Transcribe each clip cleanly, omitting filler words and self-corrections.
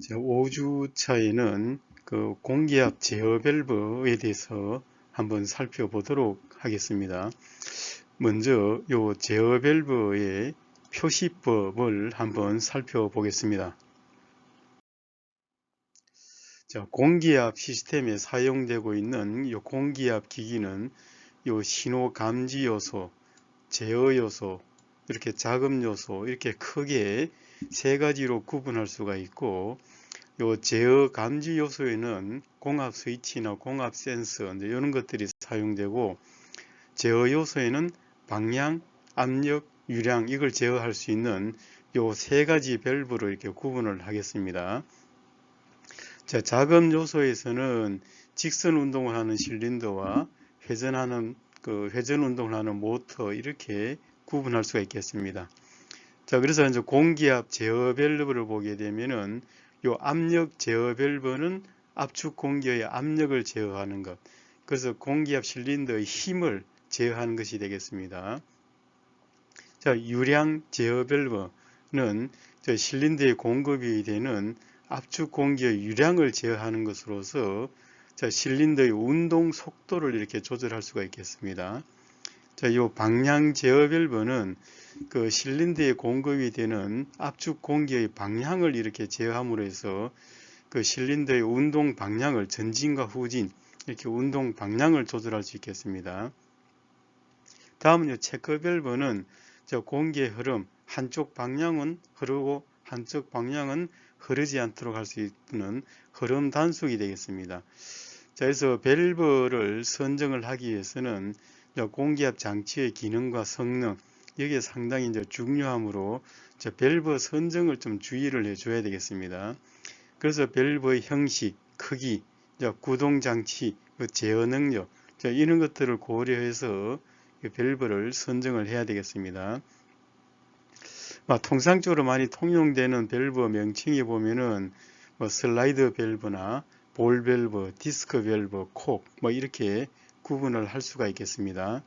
5주차에는 그 공기압 제어 밸브에 대해서 한번 살펴보도록 하겠습니다. 먼저 요 제어 밸브의 표시법을 한번 살펴보겠습니다. 공기압 시스템에 사용되고 있는 요 공기압 기기는 요 신호 감지 요소, 제어 요소, 이렇게 자금 요소 이렇게 크게 세 가지로 구분할 수가 있고, 요 제어 감지 요소에는 공압 스위치나 공압 센서 이런 것들이 사용되고, 제어 요소에는 방향, 압력, 유량 이걸 제어할 수 있는 요 세 가지 밸브로 이렇게 구분을 하겠습니다. 자, 자금 요소에서는 직선 운동을 하는 실린더와 회전 운동을 하는 모터 이렇게 구분할 수가 있겠습니다. 자, 그래서 이제 공기압 제어 밸브를 보게 되면은 요 압력 제어 밸브는 압축 공기의 압력을 제어하는 것. 그래서 공기압 실린더의 힘을 제어하는 것이 되겠습니다. 자, 유량 제어 밸브는 실린더에 공급이 되는 압축 공기의 유량을 제어하는 것으로서 실린더의 운동 속도를 이렇게 조절할 수가 있겠습니다. 자, 이 방향 제어 밸브는 그 실린더에 공급이 되는 압축 공기의 방향을 이렇게 제어함으로 해서 그 실린더의 운동 방향을 전진과 후진 이렇게 운동 방향을 조절할 수 있겠습니다. 다음은 체크 밸브는 공기의 흐름, 한쪽 방향은 흐르고 한쪽 방향은 흐르지 않도록 할 수 있는 흐름 단속이 되겠습니다. 자, 그래서 밸브를 선정을 하기 위해서는 공기압 장치의 기능과 성능 여기에 상당히 중요하므로 밸브 선정을 좀 주의를 해줘야 되겠습니다. 그래서 밸브의 형식, 크기, 구동 장치, 제어 능력 이런 것들을 고려해서 밸브를 선정을 해야 되겠습니다. 통상적으로 많이 통용되는 밸브 명칭에 보면은 슬라이드 밸브나 볼 밸브, 디스크 밸브, 콕 이렇게 구분을 할 수가 있겠습니다.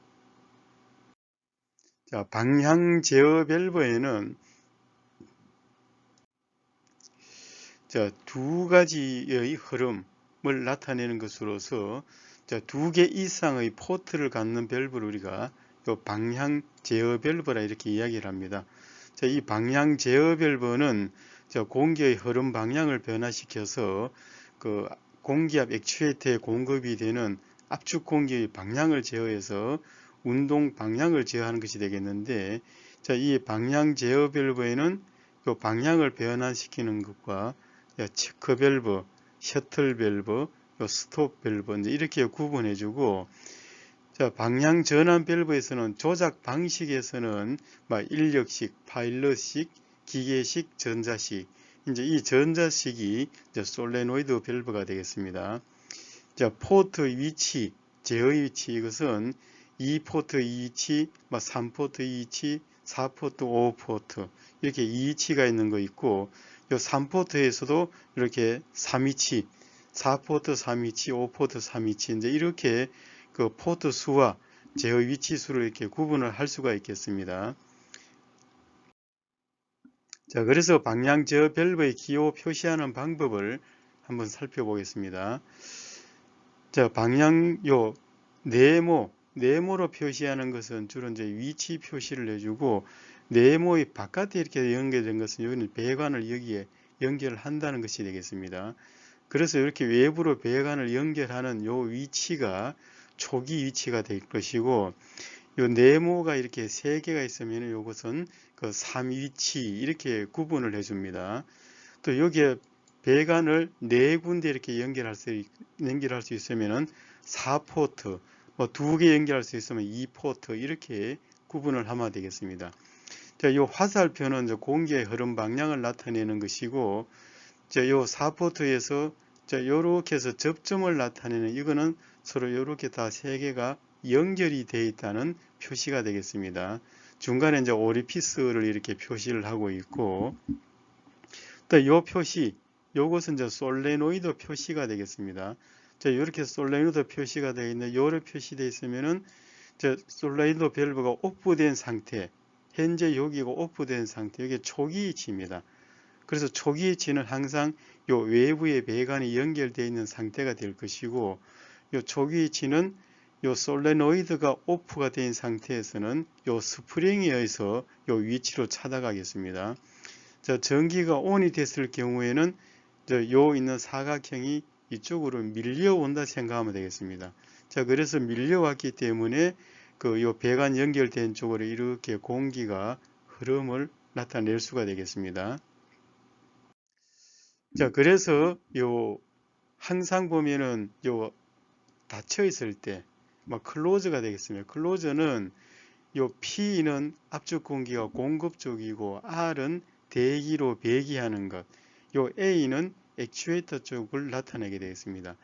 자, 방향 제어 밸브에는 두 가지의 흐름을 나타내는 것으로서 두 개 이상의 포트를 갖는 밸브를 우리가 방향 제어 밸브라 이렇게 이야기를 합니다. 자, 이 방향 제어 밸브는 공기의 흐름 방향을 변화시켜서 그 공기압 액추에이터에 공급이 되는 압축 공기의 방향을 제어해서 운동 방향을 제어하는 것이 되겠는데, 자, 이 방향 제어 밸브에는 그 방향을 변환시키는 것과 체크 밸브, 셔틀 밸브, 스톱 밸브 이렇게 구분해주고, 자, 방향 전환 밸브에서는 조작 방식에서는 인력식, 파일럿식, 기계식, 전자식. 이제 이 전자식이 솔레노이드 밸브가 되겠습니다. 자, 포트 위치, 제어의 위치 이것은 2포트 위치, 3포트 위치, 4포트, 5포트 이렇게 2위치가 있는 거 있고, 이 3포트에서도 이렇게 3위치, 4포트 3위치, 5포트 3위치 이제 이렇게 그 포트 수와 제어 위치 수를 이렇게 구분을 할 수가 있겠습니다. 자, 그래서 방향 제어 밸브의 기호 표시하는 방법을 한번 살펴보겠습니다. 자, 방향 네모로 표시하는 것은 주로 이제 위치 표시를 해주고, 네모의 바깥에 이렇게 연결된 것은 여기는 배관을 여기에 연결한다는 것이 되겠습니다. 그래서 이렇게 외부로 배관을 연결하는 요 위치가 초기 위치가 될 것이고, 요 네모가 이렇게 세 개가 있으면 이것은 그 3위치 이렇게 구분을 해줍니다. 또 여기에 배관을 네 군데 이렇게 연결할 수 있으면은 4포트, 두 개 연결할 수 있으면 2포트 이렇게 구분을 하면 되겠습니다. 자, 이 화살표는 공기의 흐름 방향을 나타내는 것이고, 자, 요 4포트에서 이렇게 해서 접점을 나타내는 이거는 서로 이렇게 다 세 개가 연결이 되어 있다는 표시가 되겠습니다. 중간에 이제 오리피스를 이렇게 표시를 하고 있고, 또 이 표시, 요것은 이제 솔레노이드 표시가 되겠습니다. 자, 이렇게 솔레노이드 표시가 되어 있는 요로 표시되어 있으면은 솔레노이드 밸브가 오프된 상태, 현재 여기가 오프된 상태, 이게 초기 위치입니다. 그래서 초기 위치는 항상 요 외부의 배관이 연결되어 있는 상태가 될 것이고, 요 초기 위치는 요 솔레노이드가 오프가 된 상태에서는 요 스프링에 의해서 요 위치로 찾아가겠습니다. 자, 전기가 ON이 됐을 경우에는 요 있는 사각형이 이쪽으로 밀려온다 생각하면 되겠습니다. 자, 그래서 밀려왔기 때문에 요 배관 연결된 쪽으로 이렇게 공기가 흐름을 나타낼 수가 되겠습니다. 자, 그래서 항상 보면은 닫혀 있을 때 클로즈가 되겠습니다. 클로즈는 P는 압축 공기가 공급 쪽이고 R은 대기로 배기하는 것, A는 액추에이터 쪽을 나타내게 되겠습니다.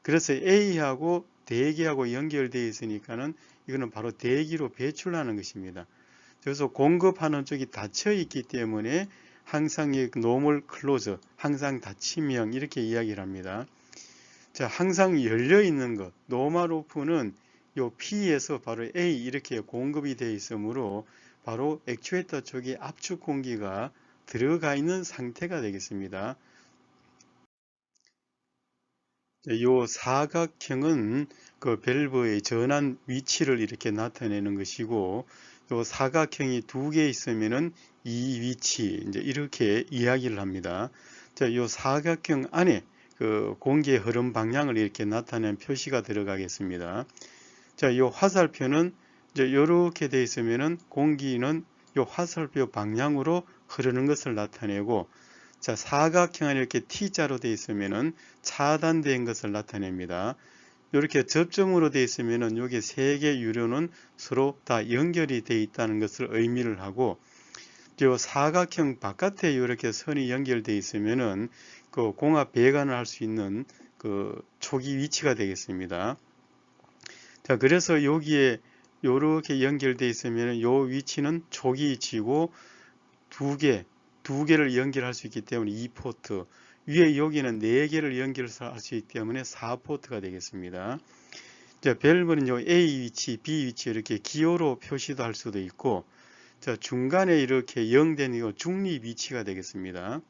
그래서 A하고 대기하고 연결되어 있으니까는 이거는 바로 대기로 배출하는 것입니다. 그래서 공급하는 쪽이 닫혀 있기 때문에 항상 노멀 클로즈, 항상 닫히면 이렇게 이야기를 합니다. 자, 항상 열려 있는 것, 노멀 오픈은 요 P에서 바로 A 이렇게 공급이 되어 있으므로 바로 액추에이터 쪽에 압축 공기가 들어가 있는 상태가 되겠습니다. 요 사각형은 그 밸브의 전환 위치를 이렇게 나타내는 것이고, 요 사각형이 두 개 있으면은 이 위치 이제 이렇게 이야기를 합니다. 자, 요 사각형 안에 그 공기의 흐름 방향을 이렇게 나타내는 표시가 들어가겠습니다. 자, 요 화살표는 이제 이렇게 되어 있으면은 공기는 요 화살표 방향으로 흐르는 것을 나타내고, 자, 사각형 안에 이렇게 T자로 되어 있으면은 차단된 것을 나타냅니다. 이렇게 접점으로 되어 있으면은 여기 세 개 유료는 서로 다 연결이 되어 있다는 것을 의미를 하고, 요 사각형 바깥에 이렇게 선이 연결되어 있으면은 그 공합 배관을 할 수 있는 그 초기 위치가 되겠습니다. 자, 그래서 여기에 이렇게 연결되어 있으면 요 위치는 초기 위치고 두 개를 연결할 수 있기 때문에 2포트, 위에 여기는 4개를 연결할 수 있기 때문에 4포트가 되겠습니다. 자, 밸브는 요 A 위치, B 위치 이렇게 기호로 표시도 할 수도 있고, 자, 중간에 이렇게 0된 이 중립 위치가 되겠습니다.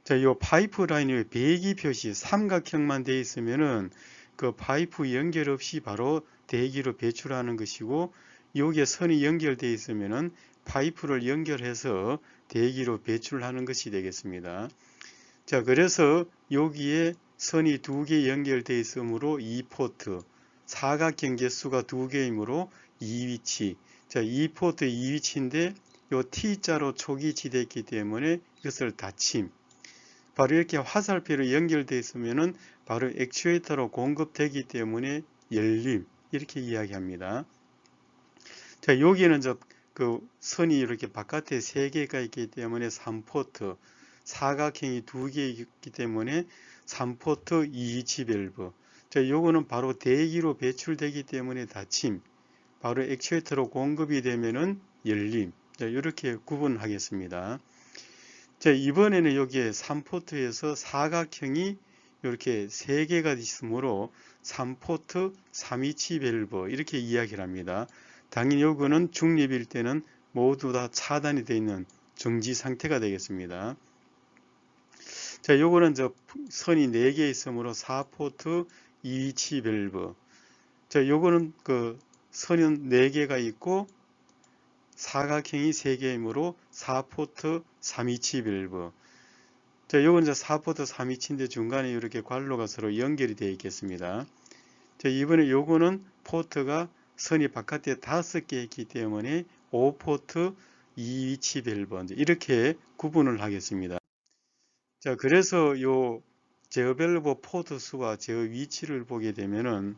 자, 요 파이프 라인의 배기 표시 삼각형만 되어 있으면은 그 파이프 연결 없이 바로 대기로 배출하는 것이고, 여기에 선이 연결되어 있으면은 파이프를 연결해서 대기로 배출하는 것이 되겠습니다. 자, 그래서 여기에 선이 두 개 연결되어 있으므로 2포트, 사각형 개수가 두 개이므로 2위치. 자, 2포트 2위치인데 요 T자로 초기 지됐기 때문에 이것을 닫힘. 바로 이렇게 화살표로 연결되어 있으면은 바로 액추에이터로 공급되기 때문에 열림, 이렇게 이야기합니다. 자, 여기는 그 선이 이렇게 바깥에 3개가 있기 때문에 3포트, 사각형이 2개 있기 때문에 3포트 2위치 밸브. 자, 요거는 바로 대기로 배출되기 때문에 닫힘, 바로 액추에이터로 공급이 되면은 열림. 자, 이렇게 구분하겠습니다. 자, 이번에는 여기에 3포트에서 사각형이 이렇게 3개가 있으므로 3포트 3위치 밸브 이렇게 이야기를 합니다. 당연히 요거는 중립일 때는 모두 다 차단이 되어 있는 정지 상태가 되겠습니다. 자, 요거는 선이 4개 있으므로 4포트 2위치 밸브. 자, 요거는 그 선은 4개가 있고 사각형이 3개이므로 4포트 3위치 밸브. 자, 요건 이제 4포트 3위치인데 중간에 이렇게 관로가 서로 연결이 되어 있겠습니다. 자, 이번에 요거는 포트가 선이 바깥에 5개 있기 때문에 5포트 2위치 밸브 이렇게 구분을 하겠습니다. 자, 그래서 요 제어 밸브 포트 수와 제어 위치를 보게 되면은,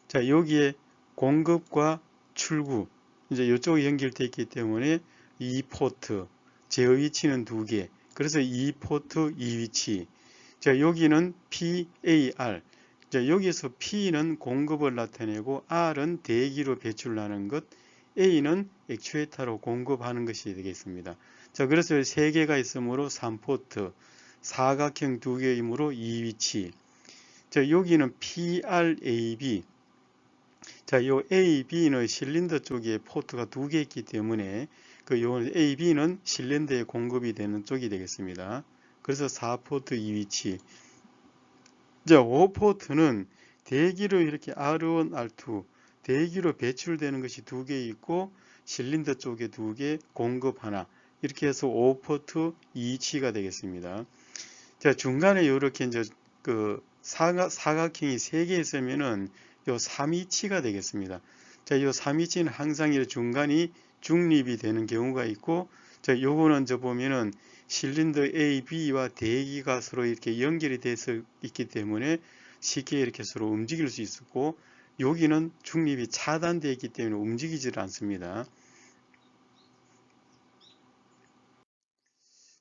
자, 여기에 공급과 출구 이제 이쪽이 연결되어 있기 때문에 2포트, 제어 위치는 2개. 그래서 2포트 2위치. 자, 여기는 PAR. 자, 여기서 P는 공급을 나타내고 R은 대기로 배출하는 것, A는 액추에이터로 공급하는 것이 되겠습니다. 자, 그래서 3개가 있으므로 3포트, 사각형 2개이므로 2위치. 자, 여기는 PRAB. 자, 요 A, B는 실린더 쪽에 포트가 2개 있기 때문에 요 A, B는 실린더에 공급이 되는 쪽이 되겠습니다. 그래서 4포트 이 위치. 자, 5포트는 대기로 이렇게 R1, R2 대기로 배출되는 것이 두 개 있고 실린더 쪽에 두 개, 공급 하나. 이렇게 해서 5포트 2치가 되겠습니다. 자, 중간에 이렇게 이제 사각형이 3개 있으면은 요 3위치가 되겠습니다. 자, 요 3위치는 항상 이 중간이 중립이 되는 경우가 있고, 자, 요거는 보면은 실린더 A, B와 대기가 서로 이렇게 연결이 돼서 있기 때문에 쉽게 이렇게 서로 움직일 수 있었고, 여기는 중립이 차단되어 있기 때문에 움직이질 않습니다.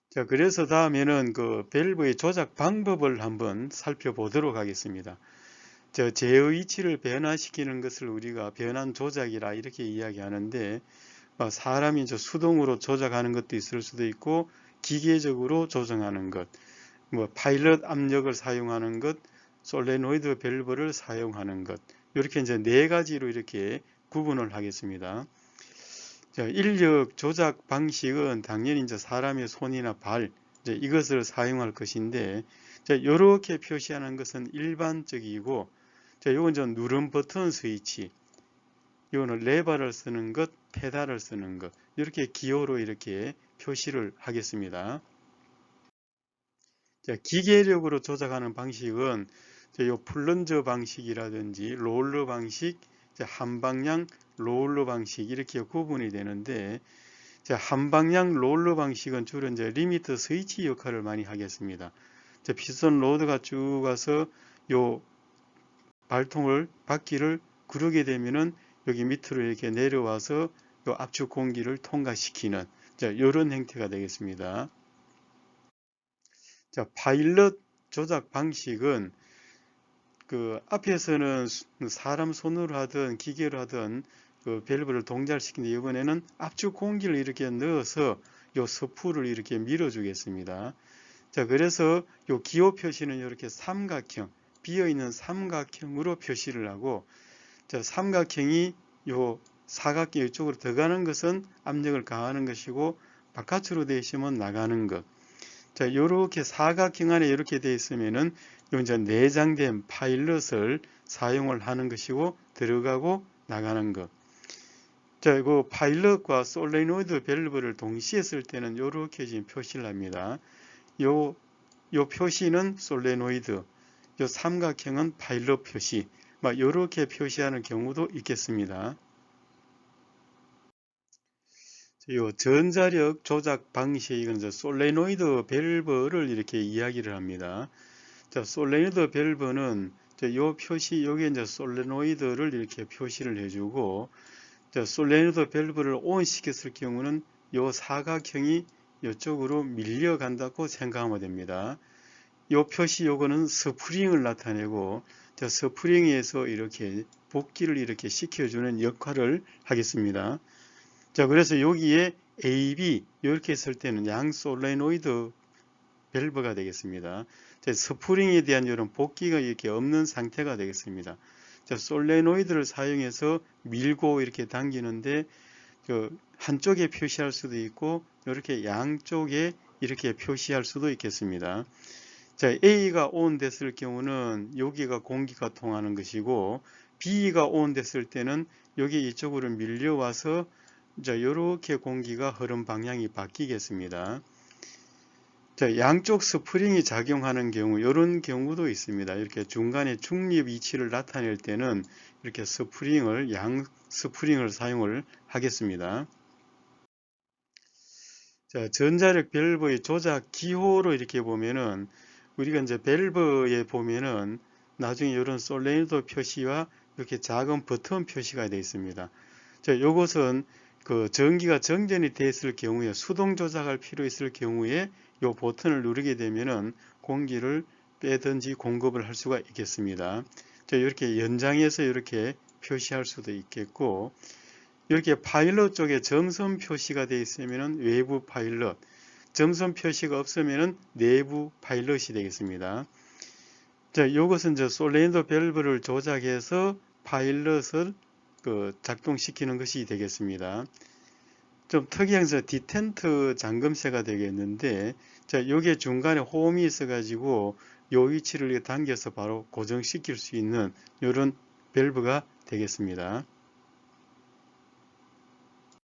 자, 그래서 다음에는 밸브의 조작 방법을 한번 살펴보도록 하겠습니다. 제어 위치를 변화시키는 것을 우리가 변환 조작이라 이렇게 이야기하는데, 사람이 이제 수동으로 조작하는 것도 있을 수도 있고 기계적으로 조정하는 것, 파일럿 압력을 사용하는 것, 솔레노이드 밸브를 사용하는 것, 이렇게 이제 네 가지로 이렇게 구분을 하겠습니다. 자, 인력 조작 방식은 당연히 이제 사람의 손이나 발, 이것을 사용할 것인데, 자, 이렇게 표시하는 것은 일반적이고, 자, 이건 누른 버튼 스위치, 이거는 레버를 쓰는 것, 페달을 쓰는 것, 이렇게 기호로 이렇게 표시를 하겠습니다. 자, 기계력으로 조작하는 방식은 요 플런저 방식이라든지 롤러 방식, 한방향 롤러 방식 이렇게 구분이 되는데, 자, 한방향 롤러 방식은 주로 이제 리미터 스위치 역할을 많이 하겠습니다. 자, 피스톤 로드가 쭉 가서 요 바퀴를 구르게 되면은 여기 밑으로 이렇게 내려와서 요 압축 공기를 통과시키는, 자, 이런 형태가 되겠습니다. 자, 파일럿 조작 방식은 앞에서는 사람 손으로 하든 기계로 하든 밸브를 동작시키는데, 이번에는 압축 공기를 이렇게 넣어서 요 스프를 이렇게 밀어주겠습니다. 자, 그래서 요 기호 표시는 이렇게 삼각형, 비어있는 삼각형으로 표시를 하고, 자, 삼각형이 요 사각형 이쪽으로 들어가는 것은 압력을 가하는 것이고, 바깥으로 되어 있으면 나가는 것. 자, 요렇게 사각형 안에 이렇게 되어 있으면은 요 이제 내장된 파일럿을 사용을 하는 것이고, 들어가고 나가는 것. 자, 그 파일럿과 솔레노이드 밸브를 동시에 쓸 때는 요렇게 지금 표시를 합니다. 요 표시는 솔레노이드, 요 삼각형은 파일럿 표시, 이렇게 표시하는 경우도 있겠습니다. 요 전자력 조작 방식은 이제 솔레노이드 밸브를 이렇게 이야기를 합니다. 자, 솔레노이드 밸브는 요 표시, 요게 이제 솔레노이드를 이렇게 표시를 해주고, 자, 솔레노이드 밸브를 ON 시켰을 경우는 요 사각형이 이쪽으로 밀려간다고 생각하면 됩니다. 요 표시 요거는 스프링을 나타내고, 자, 스프링에서 이렇게 복귀를 이렇게 시켜주는 역할을 하겠습니다. 자, 그래서 여기에 A, B 이렇게 했을 때는 양 솔레노이드 밸브가 되겠습니다. 자, 스프링에 대한 이런 복귀가 이렇게 없는 상태가 되겠습니다. 자, 솔레노이드를 사용해서 밀고 이렇게 당기는데 한쪽에 표시할 수도 있고 이렇게 양쪽에 이렇게 표시할 수도 있겠습니다. 자, A가 ON 됐을 경우는 여기가 공기가 통하는 것이고, B가 ON 됐을 때는 여기 이쪽으로 밀려와서 자, 이렇게 공기가 흐름 방향이 바뀌겠습니다. 자, 양쪽 스프링이 작용하는 경우, 이런 경우도 있습니다. 이렇게 중간에 중립 위치를 나타낼 때는 이렇게 양 스프링을 사용을 하겠습니다. 자, 전자력 밸브의 조작 기호로 이렇게 보면은, 우리가 이제 밸브에 보면은 나중에 이런 솔레노이드 표시와 이렇게 작은 버튼 표시가 되어 있습니다. 자, 요것은 전기가 정전이 됐을 경우에 수동 조작할 필요 있을 경우에 요 버튼을 누르게 되면은 공기를 빼든지 공급을 할 수가 있겠습니다. 자, 이렇게 연장해서 이렇게 표시할 수도 있겠고, 이렇게 파일럿 쪽에 점선 표시가 되어 있으면 외부 파일럿, 점선 표시가 없으면 내부 파일럿이 되겠습니다. 자, 이것은 솔레노이드 밸브를 조작해서 파일럿을 작동시키는 것이 되겠습니다. 좀 특이한 디텐트 잠금쇠가 되겠는데, 자, 요게 중간에 홈이 있어가지고 요 위치를 당겨서 바로 고정시킬 수 있는 이런 밸브가 되겠습니다.